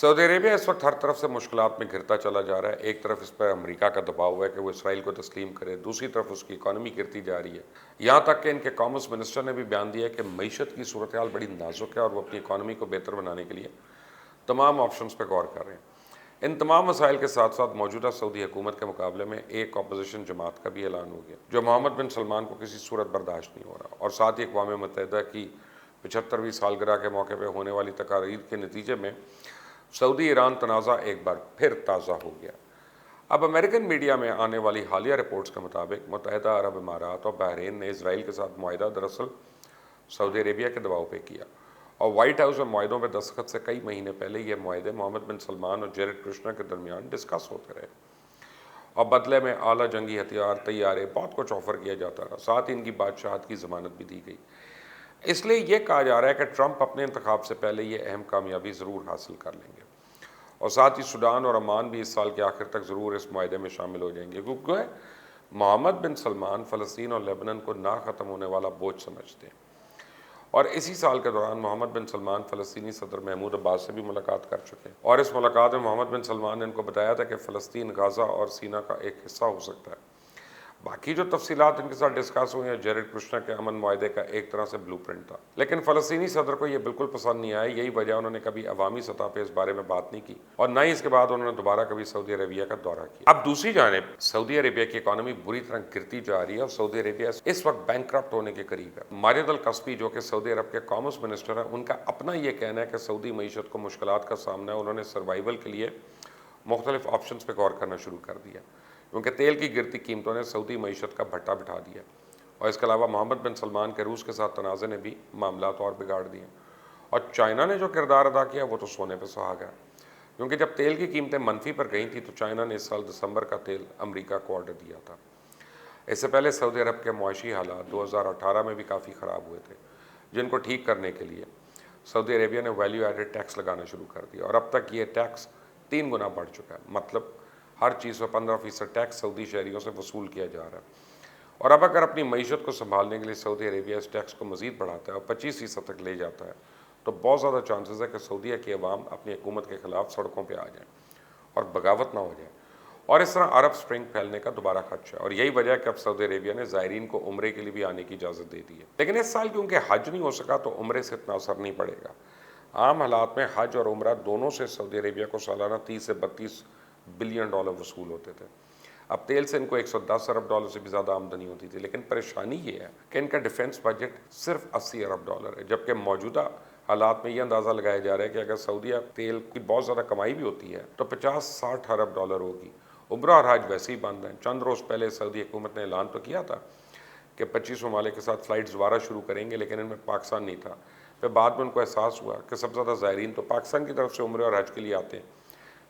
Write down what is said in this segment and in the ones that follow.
Saudi Arabia इस वक्त हर तरफ से मुश्किलात में घिरता चला जा रहा है। एक तरफ इस पर अमेरिका का दबाव है कि वो इसराइल को तस्लीम करे, दूसरी तरफ उसकी इकॉनमी गिरती जा रही है। यहाँ तक कि इनके कॉमर्स मिनिस्टर ने भी बयान दिया है कि मईशत की सूरत हाल बड़ी नाजुक है और वो अपनी इकॉनमी को बेहतर बनाने के लिए तमाम ऑप्शंस पर गौर कर रहे हैं। इन तमाम मसाइल के साथ साथ मौजूदा सऊदी हुकूमत के मुकाबले में एक अपोजिशन जमात का भी ऐलान हो गया जो मोहम्मद बिन सलमान को किसी सूरत बर्दाश्त नहीं हो रहा, और साथ ही अक़वाम मुत्तहिदा की 75वीं सालगिरह के मौके पर होने वाली तकारीर के नतीजे में सऊदी ईरान तनाज़ा एक बार फिर ताज़ा हो गया। अब अमेरिकन मीडिया में आने वाली हालिया रिपोर्ट्स के मुताबिक मुत्तहिदा अरब इमारात और बहरीन ने इसराइल के साथ मुआहिदा दरअसल सऊदी अरेबिया के दबाव पे किया, और वाइट हाउस में मुआहिदों पर दस्तखत से कई महीने पहले ये मुआहिदे मोहम्मद बिन सलमान और जेरेड कुश्नर के दरमियान डिस्कस होते रहे, और बदले में आला जंगी हथियार, तैयारे, बहुत कुछ ऑफर किया जाता रहा। साथ ही इनकी बादशाहत की ज़मानत भी दी गई। इसलिए ये कहा जा रहा है कि ट्रंप अपने इंतखाब से पहले ये अहम कामयाबी ज़रूर हासिल कर लेंगे, और साथ ही सूडान और अमान भी इस साल के आखिर तक ज़रूर इस मुआहिदे में शामिल हो जाएंगे, क्योंकि मोहम्मद बिन सलमान फ़लस्तीन और लेबनान को ना ख़त्म होने वाला बोझ समझते हैं। और इसी साल के दौरान मोहम्मद बिन सलमान फ़लस्तीनी सदर महमूद अब्बास से भी मुलाकात कर चुके हैं, और इस मुलाकात में मोहम्मद बिन सलमान ने इनको बताया था कि फ़लस्तीन गाज़ा और सीना का एक हिस्सा हो सकता है। बाकी जो तफसीलात इनके साथ डिस्कस हुई हैं, जेरेड कुश्नर के अमन मुआहिदे का एक तरह से ब्लूप्रिंट था, लेकिन फ़लस्तीनी सदर को ये बिल्कुल पसंद नहीं आया। यही वजह उन्होंने कभी अवामी सतह पर इस बारे में बात नहीं की, और न ही इसके बाद उन्होंने दोबारा कभी सऊदी अरेबिया का दौरा किया। अब दूसरी जानिब सऊदी अरेबिया की इकॉनमी बुरी तरह गिरती जा रही है, और सऊदी अरेबिया इस वक्त बैंकक्रप्ट होने के करीब है। माजिद अल कस्बी जो कि सऊदी अरब के कॉमर्स मिनिस्टर हैं, उनका अपना ये कहना है कि सऊदी मईशत को मुश्किलात का सामना है। उन्होंने सर्वाइवल के लिए मुख्तलिफ ऑप्शन पर गौर करना शुरू कर दिया, क्योंकि तेल की गिरती कीमतों ने सऊदी मईशत का भट्टा बिठा दिया, और इसके अलावा मोहम्मद बिन सलमान के रूस के साथ तनाज़े ने भी मामलात और बिगाड़ दिए। और चाइना ने जो किरदार अदा किया वो तो सोने पर सुहागा है, क्योंकि जब तेल की कीमतें मनफी पर गई थी तो चाइना ने इस साल दिसंबर का तेल अमरीका को ऑर्डर दिया था। इससे पहले सऊदी अरब के मुआशी हालात 2018 में भी काफ़ी ख़राब हुए थे, जिनको ठीक करने के लिए सऊदी अरेबिया ने वैल्यू एडेड टैक्स लगाना शुरू कर दिया, और अब तक ये टैक्स 3 गुना बढ़ चुका है। मतलब हर चीज़ पर 15% टैक्स सऊदी शहरियों से वसूल किया जा रहा है। और अब अगर अपनी मईशत को संभालने के लिए सऊदी अरेबिया इस टैक्स को मज़ीद बढ़ाता है और 25% तक ले जाता है, तो बहुत ज़्यादा चांसेस है कि सऊदीया की अवाम अपनी हुकूमत के ख़िलाफ़ सड़कों पर आ जाए और बगावत ना हो जाए, और इस तरह अरब स्प्रिंग फैलने का दोबारा खदशा है। और यही वजह है कि अब सऊदी अरेबिया ने ज़ायरीन को उम्रे के लिए भी आने की इजाज़त दे दी है। लेकिन इस साल क्योंकि हज नहीं हो सका तो उम्रे से इतना असर नहीं पड़ेगा। आम हालात में हज और उम्रा दोनों से सऊदी अरेबिया को सालाना 30 से 32 बिलियन डॉलर वसूल होते थे। अब तेल से इनको 110 अरब डॉलर से भी ज़्यादा आमदनी होती थी, लेकिन परेशानी ये है कि इनका डिफेंस बजट सिर्फ 80 अरब डॉलर है, जबकि मौजूदा हालात में ये अंदाज़ा लगाया जा रहा है कि अगर सऊदीया तेल की बहुत ज़्यादा कमाई भी होती है तो 50-60 अरब डॉलर होगी। उम्रा और हज वैसे ही बंद हैं। चंद रोज़ पहले सऊदी हुकूमत ने ऐलान तो किया था कि 25 ममालिक के साथ फ़्लाइट्स दोबारा शुरू करेंगे, लेकिन इनमें पाकिस्तान नहीं था। फिर बाद में उनको एहसास हुआ कि सबसे ज़्यादा ज़ायरीन तो पाकिस्तान की तरफ से उम्रे और हज के लिए आते हैं,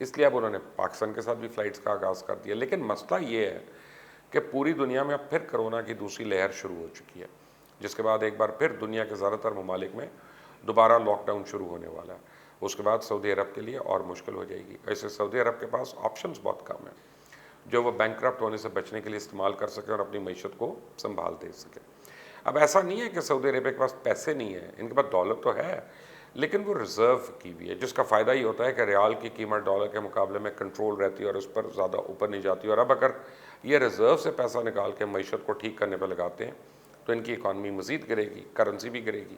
इसलिए अब उन्होंने पाकिस्तान के साथ भी फ़्लाइट्स का आगाज़ कर दिया। लेकिन मसला ये है कि पूरी दुनिया में अब फिर कोरोना की दूसरी लहर शुरू हो चुकी है, जिसके बाद एक बार फिर दुनिया के ज़्यादातर ममालिक में दोबारा लॉकडाउन शुरू होने वाला है। उसके बाद सऊदी अरब के लिए और मुश्किल हो जाएगी। ऐसे सऊदी अरब के पास ऑप्शंस बहुत कम हैं जो वो बैंकक्रप्ट होने से बचने के लिए इस्तेमाल कर सकें और अपनी मईशत को संभाल दे सकें। अब ऐसा नहीं है कि सऊदी अरेबिया के पास पैसे नहीं है, इनके पास दौलत तो है, लेकिन वो रिज़र्व की हुई है, जिसका फ़ायदा ये होता है कि रियाल की कीमत डॉलर के मुकाबले में कंट्रोल रहती है और उस पर ज़्यादा ऊपर नहीं जाती। और अब अगर ये रिज़र्व से पैसा निकाल के मईशत को ठीक करने पर लगाते हैं तो इनकी इकॉनमी मज़ीद गिरेगी, करेंसी भी गिरेगी।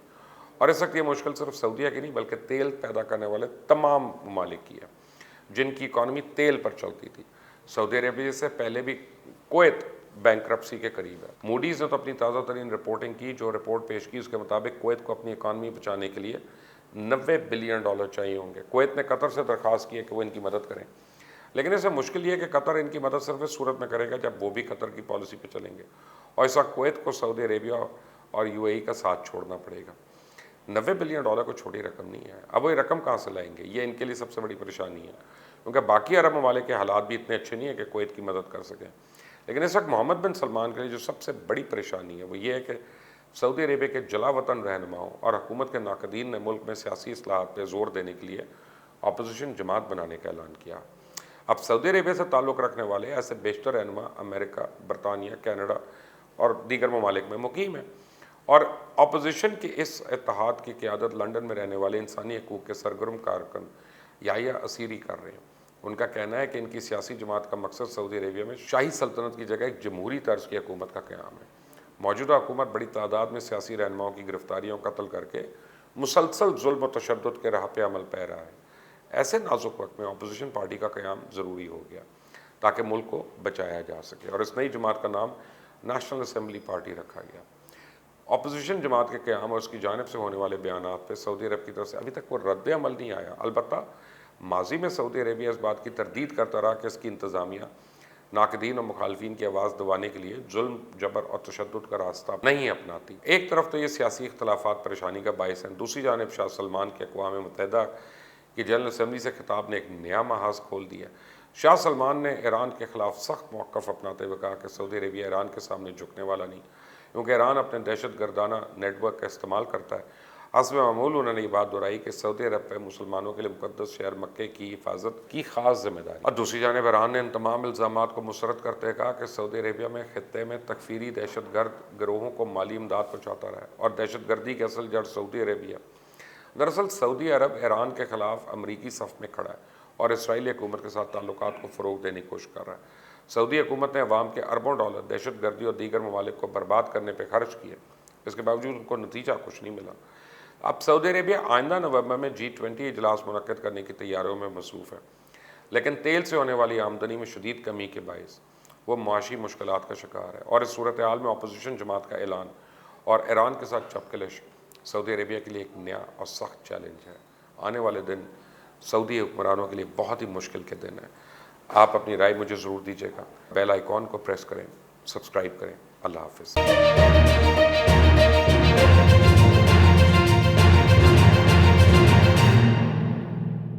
और इस वक्त ये मुश्किल सिर्फ सऊदीया की नहीं बल्कि तेल पैदा करने वाले तमाम ममालिक की है, जिनकी इकॉनमी तेल पर चलती थी। सऊदी अरेबिया से पहले भी कुवैत बैंकरप्सी के करीब है। मूडीज़ ने तो अपनी ताज़ा तरीन रिपोर्टिंग की, जो रिपोर्ट पेश की उसके मुताबिक कुवैत को अपनी इकॉनमी बचाने के लिए 90 बिलियन डॉलर चाहिए होंगे। कुवैत ने कतर से दरख्वास्त की है कि वो इनकी मदद करें, लेकिन इससे मुश्किल ये है कि कतर इनकी मदद सिर्फ इस सूरत में करेगा जब वो भी कतर की पॉलिसी पे चलेंगे, और इस वक्त कुवैत को सऊदी अरेबिया और यूएई का साथ छोड़ना पड़ेगा। 90 बिलियन डॉलर को छोटी रकम नहीं है। अब वो ये रकम कहाँ से लाएंगे, ये इनके लिए सबसे बड़ी परेशानी है, क्योंकि बाकी अरब ममालिक के हालात भी इतने अच्छे नहीं है कि कुवैत की मदद कर सकें। लेकिन इस वक्त मोहम्मद बिन सलमान के लिए जो सबसे बड़ी परेशानी है वो ये है कि सऊदी अरेबिया के जलावतन रहनुमाओं और हुकूमत के नाकदीन ने मुल्क में सियासी इस्लाहात पर जोर देने के लिए अपोजिशन जमात बनाने का ऐलान किया। अब सऊदी अरेबिया से ताल्लुक़ रखने वाले ऐसे बेशतर रहनुमा अमेरिका, बरतानिया, कनाडा और दीगर ममालिक में मुकीम है, और अपोजिशन के इस इत्तेहाद की क़यादत लंदन में रहने वाले इंसानी हकूक़ के सरगर्म कारकुन یحییٰ اسیری کر رہے ہیں۔ ان کا کہنا ہے کہ ان کی سیاسی جماعت کا مقصد سعودی عربیہ میں شاہی سلطنت کی جگہ ایک جمہوری طرز کی حکومت کا قیام ہے۔ موجودہ حکومت بڑی تعداد میں سیاسی رہنماؤں کی گرفتاریوں قتل کر کے مسلسل ظلم و تشدد کے راہ پہ عمل پہ رہا ہے۔ ایسے نازک وقت میں اپوزیشن پارٹی کا قیام ضروری ہو گیا تاکہ ملک کو بچایا جا سکے، اور اس نئی جماعت کا نام نیشنل اسمبلی پارٹی رکھا گیا۔ اپوزیشن جماعت کے قیام اور اس کی جانب سے ہونے والے بیانات پہ سعودی عرب کی طرف سے ابھی تک کوئی رد عمل نہیں آیا۔ البتہ ماضی میں سعودی عربیہ اس بات کی تردید کرتا رہا کہ اس کی انتظامیہ ناقدین اور مخالفین کی آواز دبانے کے لیے ظلم، جبر اور تشدد کا راستہ نہیں اپناتی۔ ایک طرف تو یہ سیاسی اختلافات پریشانی کا باعث ہیں، دوسری جانب شاہ سلمان کے اقوام متحدہ کی جنرل اسمبلی سے خطاب نے ایک نیا محاذ کھول دیا۔ شاہ سلمان نے ایران کے خلاف سخت موقف اپناتے ہوئے کہا کہ سعودی عربیہ ایران کے سامنے جھکنے والا نہیں، کیونکہ ایران اپنے دہشت گردانہ نیٹ ورک کا استعمال کرتا ہے۔ حسب معمول انہوں نے یہ بات دہرائی کہ سعودی عرب پہ مسلمانوں کے لیے مقدس شہر مکے کی حفاظت کی خاص ذمہ داری، اور دوسری جانب ایران نے ان تمام الزامات کو مسترد کرتے کہا کہ سعودی عربیہ میں خطے میں تکفیری دہشت گرد گروہوں کو مالی امداد پہنچاتا رہا ہے اور دہشت گردی کی اصل جڑ سعودی عربیہ۔ دراصل سعودی عرب ایران کے خلاف امریکی صف میں کھڑا ہے اور اسرائیلی حکومت کے ساتھ تعلقات کو فروغ دینے کی کوشش کر رہا ہے۔ سعودی حکومت نے عوام کے اربوں ڈالر دہشت گردی اور دیگر ممالک کو برباد کرنے پہ خرچ کیے، اس کے باوجود ان کو نتیجہ کچھ نہیں ملا۔ اب سعودی عربیہ آئندہ نومبر میں G20 اجلاس منعقد کرنے کی تیاریوں میں مصروف ہے، لیکن تیل سے ہونے والی آمدنی میں شدید کمی کے باعث وہ معاشی مشکلات کا شکار ہے، اور اس صورتحال میں اپوزیشن جماعت کا اعلان اور ایران کے ساتھ چپکلش سعودی عربیہ کے لیے ایک نیا اور سخت چیلنج ہے۔ آنے والے دن سعودی حکمرانوں کے لیے بہت ہی مشکل کے دن ہیں۔ آپ اپنی رائے مجھے ضرور دیجیے گا، بیل آئیکن کو پریس کریں، سبسکرائب کریں۔ اللہ حافظ۔